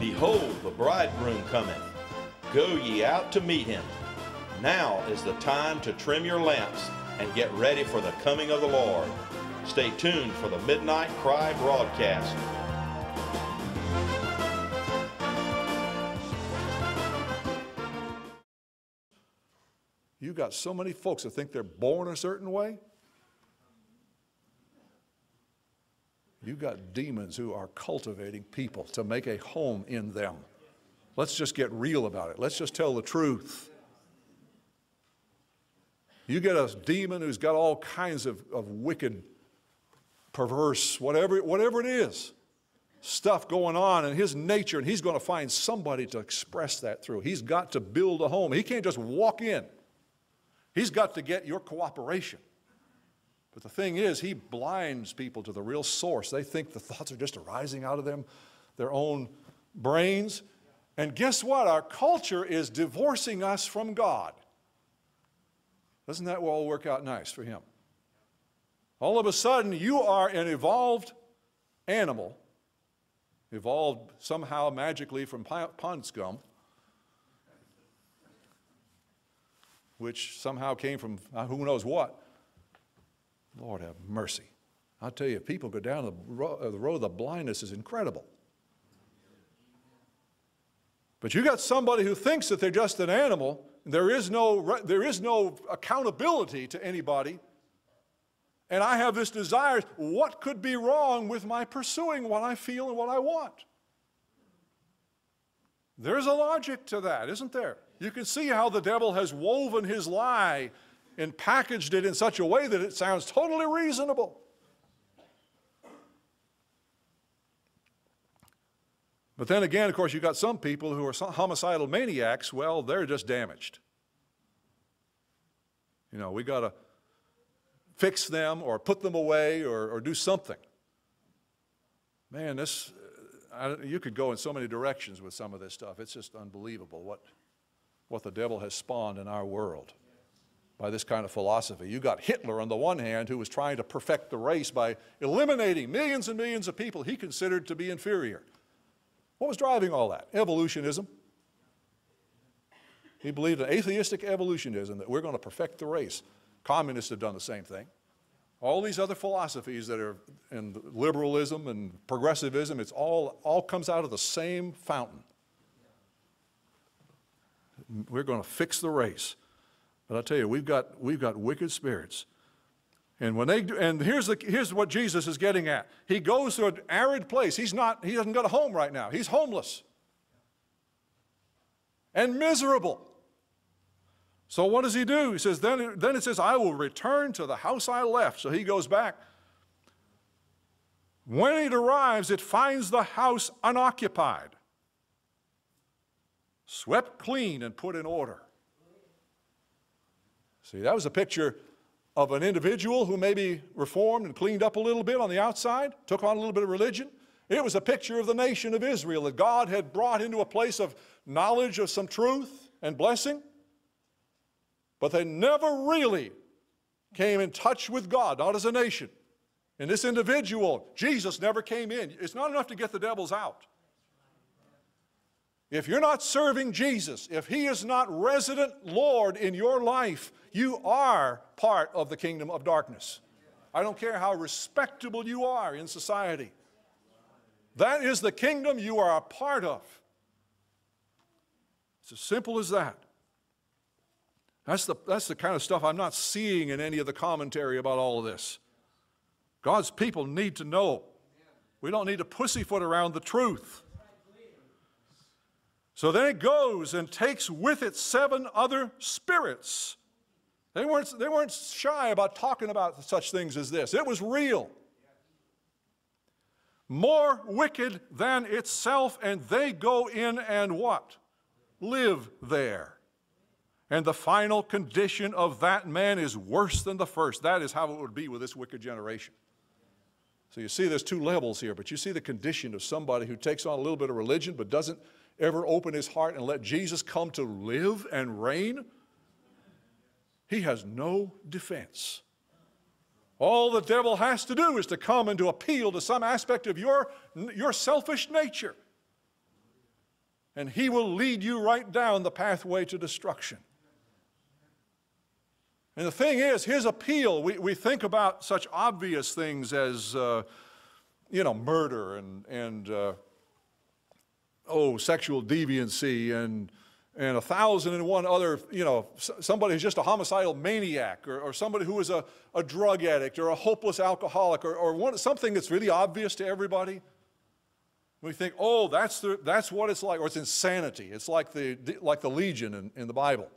Behold, the bridegroom cometh. Go ye out to meet him. Now is the time to trim your lamps and get ready for the coming of the Lord. Stay tuned for the Midnight Cry broadcast. You got so many folks that think they're born a certain way. You got demons who are cultivating people to make a home in them. Let's just get real about it. Let's just tell the truth. You get a demon who's got all kinds of wicked, perverse, whatever it is, stuff going on in his nature, and he's going to find somebody to express that through. He's got to build a home. He can't just walk in. He's got to get your cooperation. But the thing is, he blinds people to the real source. They think the thoughts are just arising out of them, their own brains. And guess what? Our culture is divorcing us from God. Doesn't that all work out nice for him? All of a sudden, you are an evolved animal, evolved somehow magically from pond scum, which somehow came from who knows what. Lord have mercy. I'll tell you, if people go down the road, the blindness is incredible. But you got somebody who thinks that they're just an animal. There is no accountability to anybody. And I have this desire, what could be wrong with my pursuing what I feel and what I want? There's a logic to that, isn't there? You can see how the devil has woven his lie and packaged it in such a way that it sounds totally reasonable. But then again, of course, you've got some people who are homicidal maniacs. Well, they're just damaged. You know, we got to fix them or put them away or do something. Man, you could go in so many directions with some of this stuff. It's just unbelievable what the devil has spawned in our world by this kind of philosophy. You got Hitler on the one hand, who was trying to perfect the race by eliminating millions and millions of people he considered to be inferior. What was driving all that? Evolutionism. He believed in atheistic evolutionism, that we're going to perfect the race. Communists have done the same thing. All these other philosophies that are in liberalism and progressivism, it's all comes out of the same fountain. We're going to fix the race. But I tell you, we've got wicked spirits. And here's what Jesus is getting at. He goes to an arid place. He hasn't got a home right now. He's homeless and miserable. So what does he do? He says, then it says, I will return to the house I left. So he goes back. When it arrives, it finds the house unoccupied, swept clean and put in order. See, that was a picture of an individual who maybe reformed and cleaned up a little bit on the outside, took on a little bit of religion. It was a picture of the nation of Israel that God had brought into a place of knowledge of some truth and blessing, but they never really came in touch with God, not as a nation. And this individual, Jesus, never came in. It's not enough to get the devils out. If you're not serving Jesus, if he is not resident Lord in your life, you are part of the kingdom of darkness. I don't care how respectable you are in society. That is the kingdom you are a part of. It's as simple as that. That's the kind of stuff I'm not seeing in any of the commentary about all of this. God's people need to know. We don't need to pussyfoot around the truth. So then it goes and takes with it 7 other spirits. They weren't shy about talking about such things as this. It was real. More wicked than itself, and they go in and what? Live there. And the final condition of that man is worse than the first. That is how it would be with this wicked generation. So you see there's 2 levels here, but you see the condition of somebody who takes on a little bit of religion but doesn't ever open his heart and let Jesus come to live and reign. He has no defense. All the devil has to do is to come and to appeal to some aspect of your selfish nature. And he will lead you right down the pathway to destruction. And the thing is, his appeal, we think about such obvious things as, murder and sexual deviancy and 1,001 other, somebody who's just a homicidal maniac or somebody who is a drug addict or a hopeless alcoholic or something that's really obvious to everybody. We think, oh, that's what it's like, or it's insanity. It's like the legion in the Bible.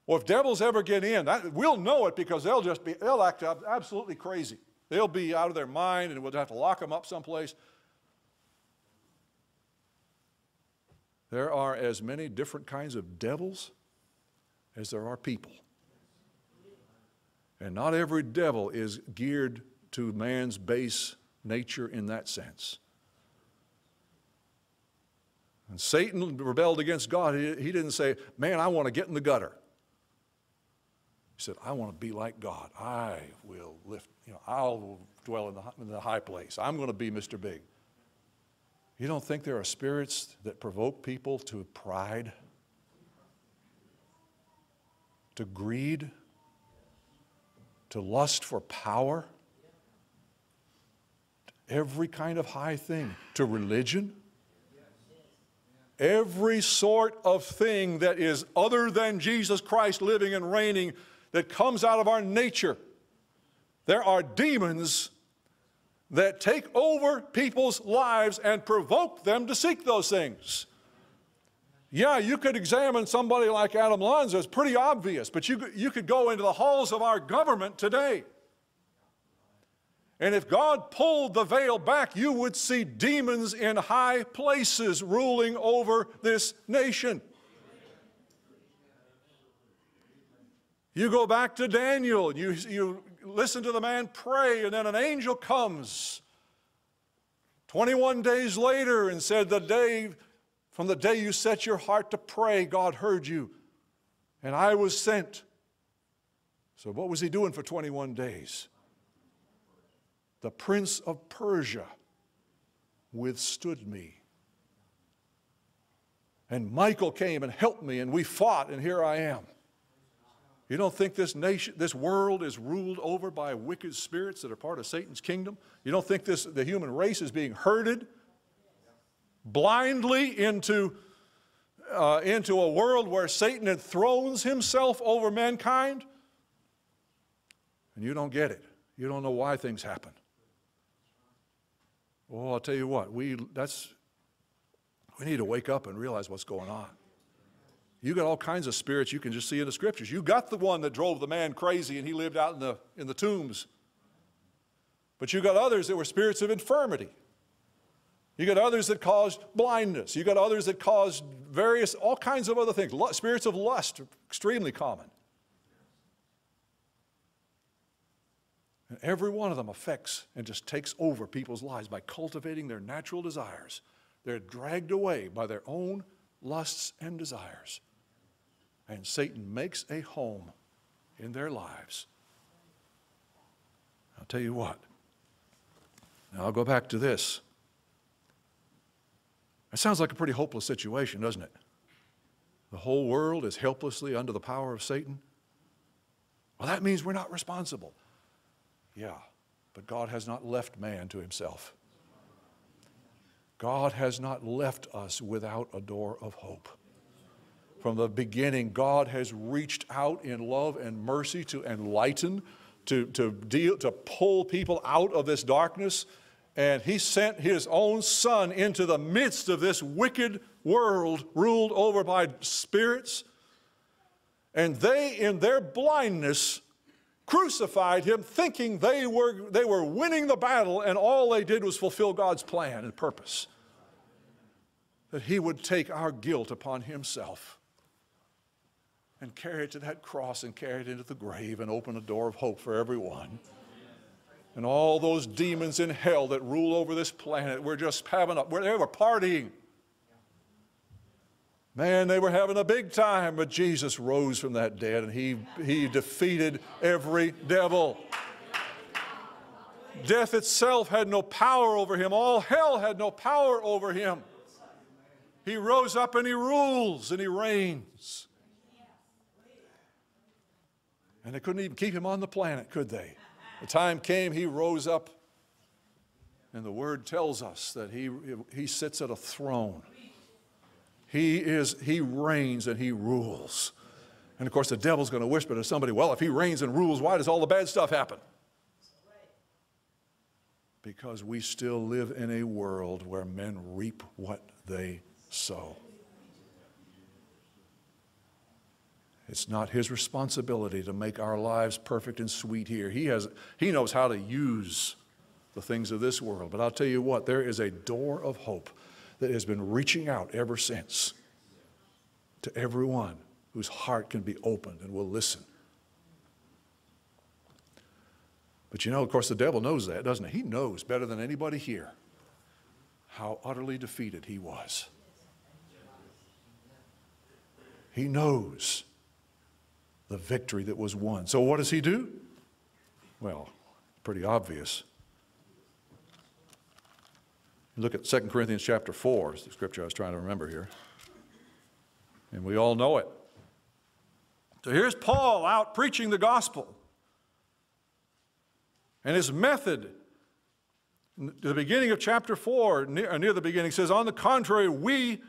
Well, if devils ever get in, we'll know it because they'll act absolutely crazy. They'll be out of their mind and we'll have to lock them up someplace. There are as many different kinds of devils as there are people. And not every devil is geared to man's base nature in that sense. And Satan rebelled against God. He didn't say, man, I want to get in the gutter. He said, I want to be like God. I will I'll dwell in the high place. I'm going to be Mr. Big. You don't think there are spirits that provoke people to pride, to greed, to lust for power, to every kind of high thing, to religion? Every sort of thing that is other than Jesus Christ living and reigning that comes out of our nature. There are demons that take over people's lives and provoke them to seek those things. Yeah, you could examine somebody like Adam Lanza. It's pretty obvious, but you could go into the halls of our government today. And if God pulled the veil back, you would see demons in high places ruling over this nation. You go back to Daniel, you listen to the man pray, and then an angel comes 21 days later and said, from the day you set your heart to pray, God heard you, and I was sent. So what was he doing for 21 days? The prince of Persia withstood me. And Michael came and helped me, and we fought, and here I am. You don't think this world is ruled over by wicked spirits that are part of Satan's kingdom? You don't think the human race is being herded blindly into a world where Satan enthrones himself over mankind? And you don't get it. You don't know why things happen. Well, I'll tell you what, we need to wake up and realize what's going on. You got all kinds of spirits you can just see in the scriptures. You got the one that drove the man crazy and he lived out in the tombs. But you got others that were spirits of infirmity. You got others that caused blindness. You got others that caused all kinds of other things. Spirits of lust are extremely common. And every one of them affects and just takes over people's lives by cultivating their natural desires. They're dragged away by their own lusts and desires. And Satan makes a home in their lives. I'll tell you what. Now I'll go back to this. It sounds like a pretty hopeless situation, doesn't it? The whole world is helplessly under the power of Satan. Well, that means we're not responsible. Yeah, but God has not left man to himself. God has not left us without a door of hope. From the beginning, God has reached out in love and mercy to enlighten, to pull people out of this darkness. And he sent his own Son into the midst of this wicked world ruled over by spirits. And they, in their blindness, crucified him, thinking they were winning the battle, and all they did was fulfill God's plan and purpose. That he would take our guilt upon himself and carry it to that cross and carry it into the grave and open a door of hope for everyone. And all those demons in hell that rule over this planet were just they were partying. Man, they were having a big time, but Jesus rose from that dead and he defeated every devil. Death itself had no power over him. All hell had no power over him. He rose up and he rules and he reigns. And they couldn't even keep him on the planet, could they? The time came, he rose up, and the Word tells us that he sits at a throne. He reigns and he rules. And of course the devil's going to whisper to somebody, well, if he reigns and rules, why does all the bad stuff happen? Because we still live in a world where men reap what they sow. It's not his responsibility to make our lives perfect and sweet here. He knows how to use the things of this world. But I'll tell you what, there is a door of hope that has been reaching out ever since to everyone whose heart can be opened and will listen. But you know, of course, the devil knows that, doesn't he? He knows better than anybody here how utterly defeated he was. He knows the victory that was won. So what does he do? Well, pretty obvious. Look at 2 Corinthians chapter 4, is the scripture I was trying to remember here. And we all know it. So here's Paul out preaching the gospel. And his method, at the beginning of chapter 4, near the beginning, says, on the contrary, we,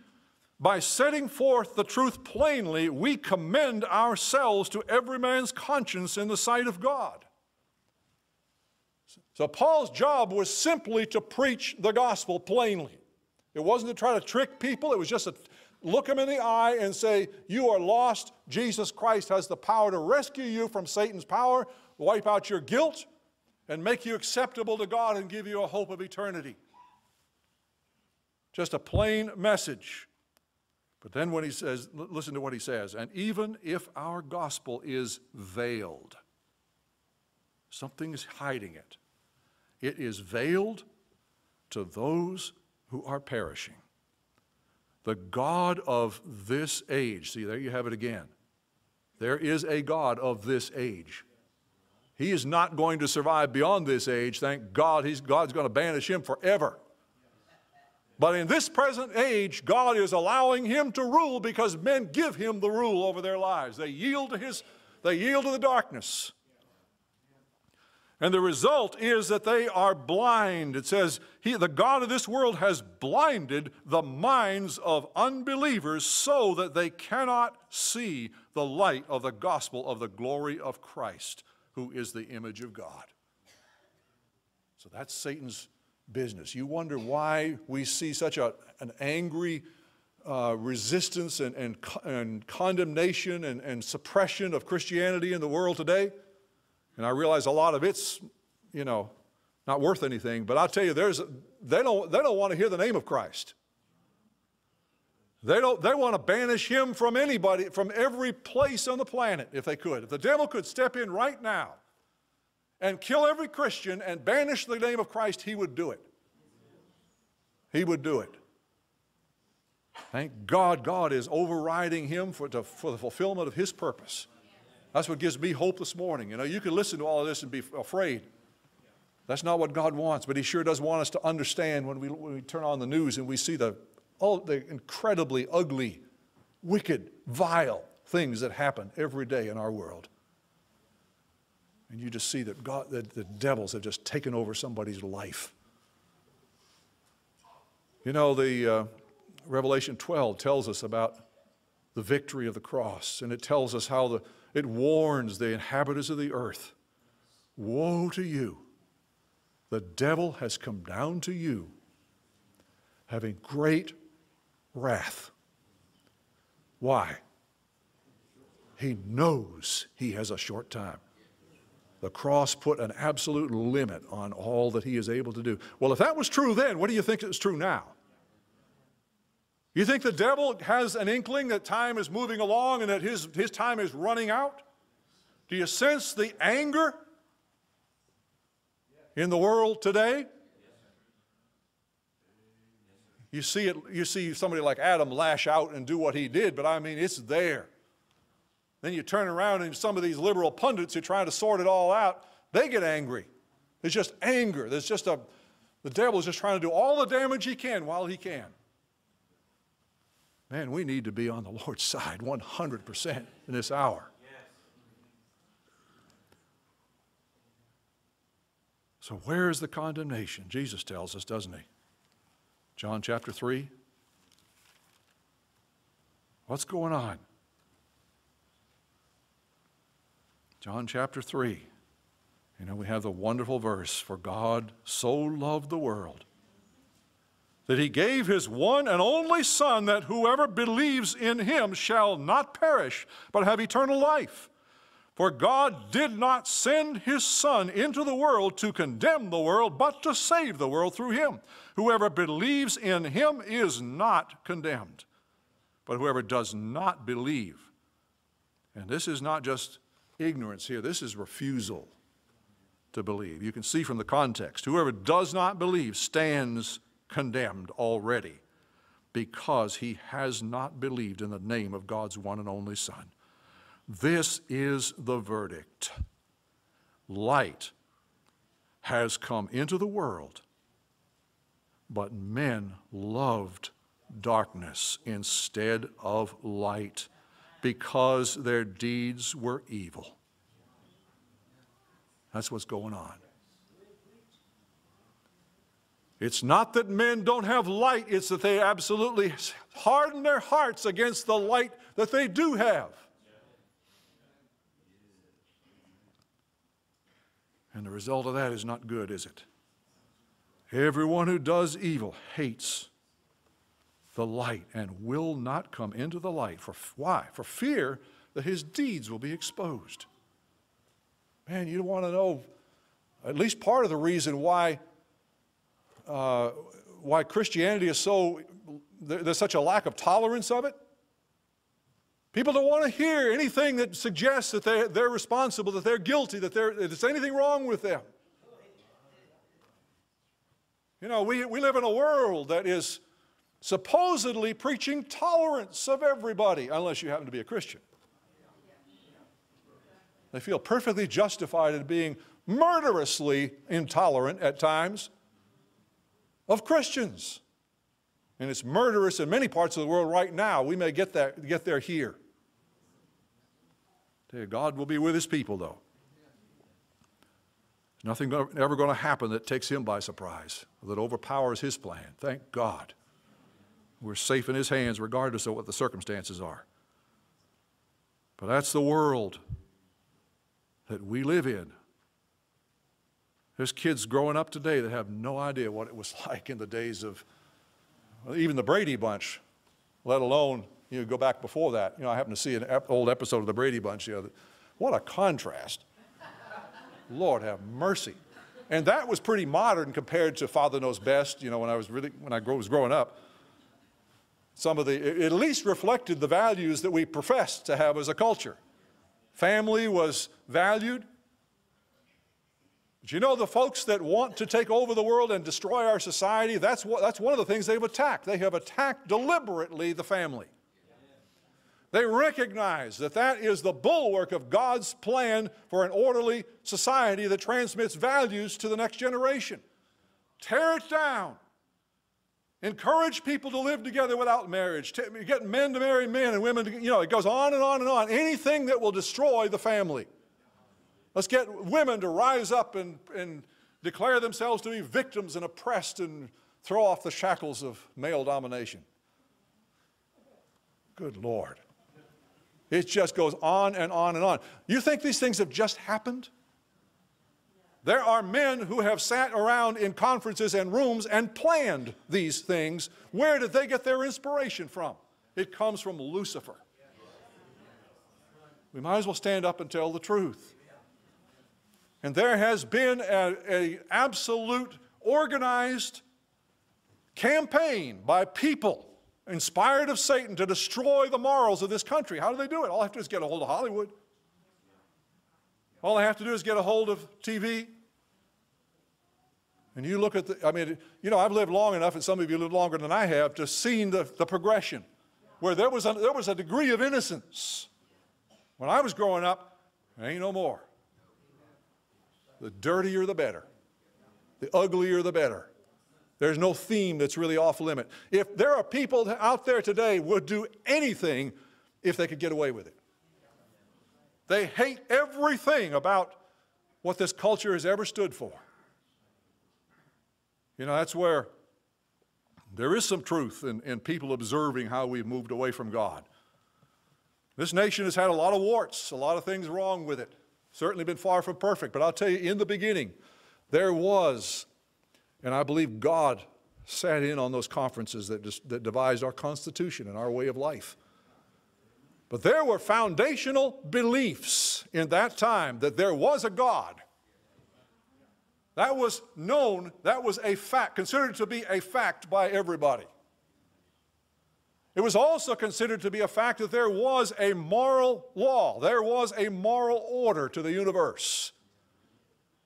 by setting forth the truth plainly, we commend ourselves to every man's conscience in the sight of God. So Paul's job was simply to preach the gospel plainly. It wasn't to try to trick people. It was just to look them in the eye and say, you are lost. Jesus Christ has the power to rescue you from Satan's power, wipe out your guilt, and make you acceptable to God and give you a hope of eternity. Just a plain message. But then when he says, listen to what he says, and even if our gospel is veiled, something is hiding it. It is veiled to those who are perishing. The God of this age, see, there you have it again. There is a God of this age. He is not going to survive beyond this age. Thank God. God's going to banish him forever. But in this present age, God is allowing him to rule because men give him the rule over their lives. They yield to the darkness. And the result is that they are blind. It says, the God of this world has blinded the minds of unbelievers so that they cannot see the light of the gospel of the glory of Christ, who is the image of God. So that's Satan's business. You wonder why we see such an angry resistance and condemnation and suppression of Christianity in the world today. And I realize a lot of it's, not worth anything. But I'll tell you, they don't want to hear the name of Christ. They want to banish him from anybody, from every place on the planet, if they could. If the devil could step in right now and kill every Christian and banish the name of Christ, he would do it. He would do it. Thank God, God is overriding him for the fulfillment of his purpose. That's what gives me hope this morning. You can listen to all of this and be afraid. That's not what God wants, but he sure does want us to understand when we turn on the news and we see all the incredibly ugly, wicked, vile things that happen every day in our world. And you just see that the devils have just taken over somebody's life. The Revelation 12 tells us about the victory of the cross, and it tells us how it warns the inhabitants of the earth. Woe to you! The devil has come down to you, having great wrath. Why? He knows he has a short time. The cross put an absolute limit on all that he is able to do. Well, if that was true then, what do you think is true now? You think the devil has an inkling that time is moving along and that his time is running out? Do you sense the anger in the world today? You see somebody like Adam lash out and do what he did, but I mean, it's there. Then you turn around and some of these liberal pundits who try to sort it all out, they get angry. There's just anger. The devil is just trying to do all the damage he can while he can. Man, we need to be on the Lord's side 100% in this hour. So where is the condemnation? Jesus tells us, doesn't he? John chapter 3. What's going on? John chapter 3. You know, we have the wonderful verse, for God so loved the world that he gave his one and only Son, that whoever believes in him shall not perish, but have eternal life. For God did not send his Son into the world to condemn the world, but to save the world through him. Whoever believes in him is not condemned, but whoever does not believe. And this is not just ignorance here, this is refusal to believe. You can see from the context, whoever does not believe stands condemned already, because he has not believed in the name of God's one and only Son. This is the verdict. Light has come into the world, but men loved darkness instead of light, because their deeds were evil. That's what's going on. It's not that men don't have light, it's that they absolutely harden their hearts against the light that they do have. And the result of that is not good, is it? Everyone who does evil hates the light and will not come into the light. Why? For fear that his deeds will be exposed. Man, you want to know at least part of the reason why Christianity is so, there's such a lack of tolerance of it. People don't want to hear anything that suggests that they're responsible, that they're guilty, that there's anything wrong with them. You know, we live in a world that is supposedly preaching tolerance of everybody, unless you happen to be a Christian. They feel perfectly justified in being murderously intolerant at times of Christians. And it's murderous in many parts of the world right now. We may get there here. God will be with his people, though. There's nothing ever going to happen that takes him by surprise, that overpowers his plan. Thank God. We're safe in his hands regardless of what the circumstances are. But that's the world that we live in. There's kids growing up today that have no idea what it was like in the days of even the Brady Bunch, let alone, you know, go back before that. You know, I happened to see an old episode of the Brady Bunch. You know, what a contrast. Lord have mercy. And that was pretty modern compared to Father Knows Best, you know, when I was growing up. It at least reflected the values that we professed to have as a culture. Family was valued. But you know, the folks that want to take over the world and destroy our society, that's one of the things they've attacked. They have attacked deliberately the family. They recognize that that is the bulwark of God's plan for an orderly society that transmits values to the next generation. Tear it down. Encourage people to live together without marriage. Get men to marry men and women to, you know, it goes on and on and on. Anything that will destroy the family. Let's get women to rise up and declare themselves to be victims and oppressed and throw off the shackles of male domination. Good Lord. It just goes on and on and on. You think these things have just happened? There are men who have sat around in conferences and rooms and planned these things. Where did they get their inspiration from? It comes from Lucifer. We might as well stand up and tell the truth. And there has been an absolute organized campaign by people inspired of Satan to destroy the morals of this country. How do they do it? All they have to do is get a hold of Hollywood. All they have to do is get a hold of TV. And you look at I've lived long enough, and some of you live longer than I have, to see the progression where there was a degree of innocence. When I was growing up, there ain't no more. The dirtier the better. The uglier the better. There's no theme that's really off limit. If there are people out there today would do anything if they could get away with it. They hate everything about what this culture has ever stood for. You know, that's where there is some truth in people observing how we've moved away from God. This nation has had a lot of warts, a lot of things wrong with it. Certainly been far from perfect, but I'll tell you, in the beginning, there was, and I believe God sat in on those conferences that devised our Constitution and our way of life. But there were foundational beliefs in that time that there was a God. That was known, that was a fact, considered to be a fact by everybody. It was also considered to be a fact that there was a moral law. There was a moral order to the universe.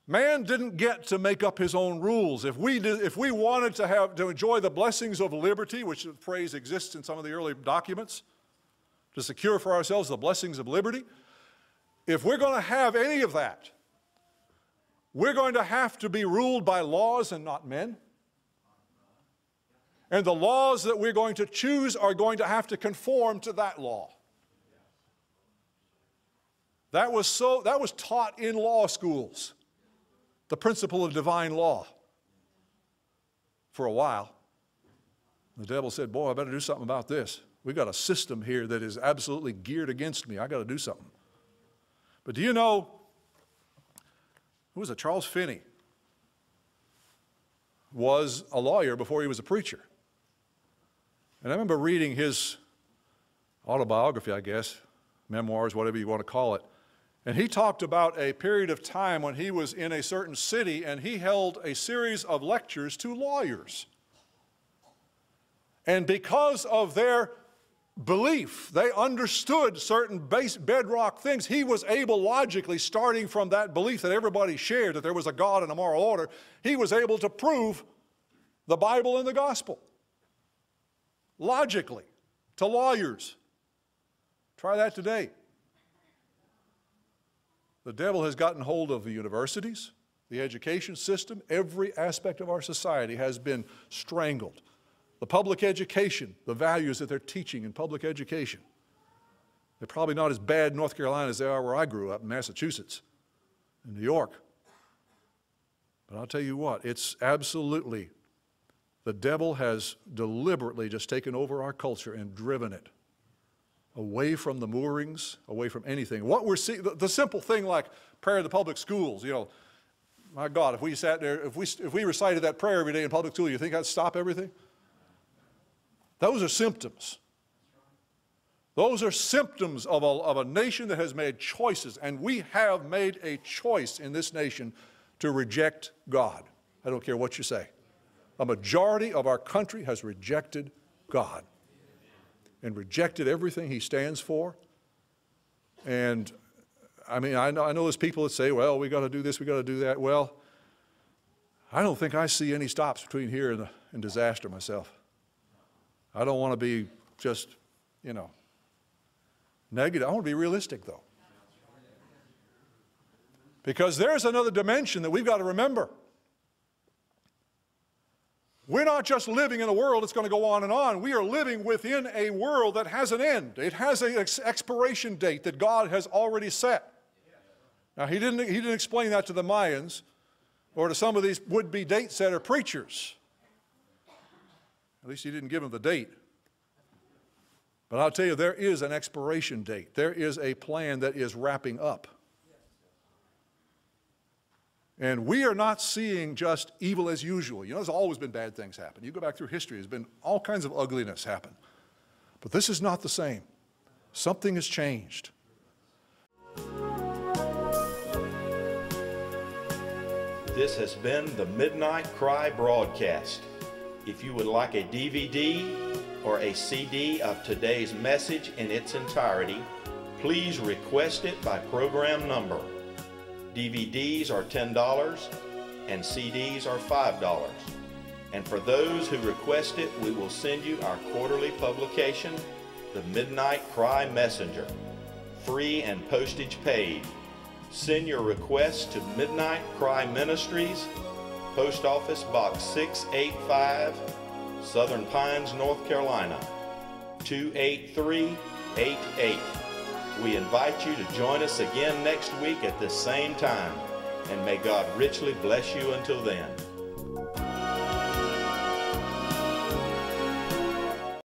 Man didn't get to make up his own rules. If we wanted to enjoy the blessings of liberty, which the phrase exists in some of the early documents, to secure for ourselves the blessings of liberty, if we're going to have any of that, we're going to have to be ruled by laws and not men. And the laws that we're going to choose are going to have to conform to that law. That was taught in law schools, the principle of divine law, for a while. The devil said, boy, I better do something about this. We've got a system here that is absolutely geared against me. I got to do something. But do you know, who was it? Charles Finney was a lawyer before he was a preacher. And I remember reading his autobiography, I guess, memoirs, whatever you want to call it. And he talked about a period of time when he was in a certain city and he held a series of lectures to lawyers. And because of their belief, they understood certain bedrock things. He was able logically, starting from that belief that everybody shared, that there was a God and a moral order, he was able to prove the Bible and the gospel. Logically, to lawyers. Try that today. The devil has gotten hold of the universities, the education system. Every aspect of our society has been strangled. The public education, the values that they're teaching in public education. They're probably not as bad in North Carolina as they are where I grew up, in Massachusetts, in New York. But I'll tell you what, it's absolutely, the devil has deliberately just taken over our culture and driven it away from the moorings, away from anything. What we're seeing, the simple thing like prayer in the public schools, you know, my God, if we sat there, if we recited that prayer every day in public school, you think that'd stop everything? Those are symptoms. Those are symptoms of a nation that has made choices, and we have made a choice in this nation to reject God. I don't care what you say. A majority of our country has rejected God and rejected everything He stands for. And I mean, I know there's people that say, well, we got to do this, we got to do that. Well, I don't think I see any stops between here and disaster myself. I don't want to be just, you know, negative. I want to be realistic, though. Because there's another dimension that we've got to remember. We're not just living in a world that's going to go on and on. We are living within a world that has an end. It has an expiration date that God has already set. Now, he didn't explain that to the Mayans or to some of these would-be date-setter preachers. At least He didn't give them the date. But I'll tell you, there is an expiration date. There is a plan that is wrapping up. And we are not seeing just evil as usual. You know, there's always been bad things happen. You go back through history, there's been all kinds of ugliness happen. But this is not the same. Something has changed. This has been the Midnight Cry broadcast. If you would like a DVD or a CD of today's message in its entirety, please request it by program number. DVDs are $10 and CDs are $5. And for those who request it, we will send you our quarterly publication, The Midnight Cry Messenger, free and postage paid. Send your request to Midnight Cry Ministries, Post Office Box 685, Southern Pines, North Carolina, 28388. We invite you to join us again next week at this same time, and may God richly bless you until then.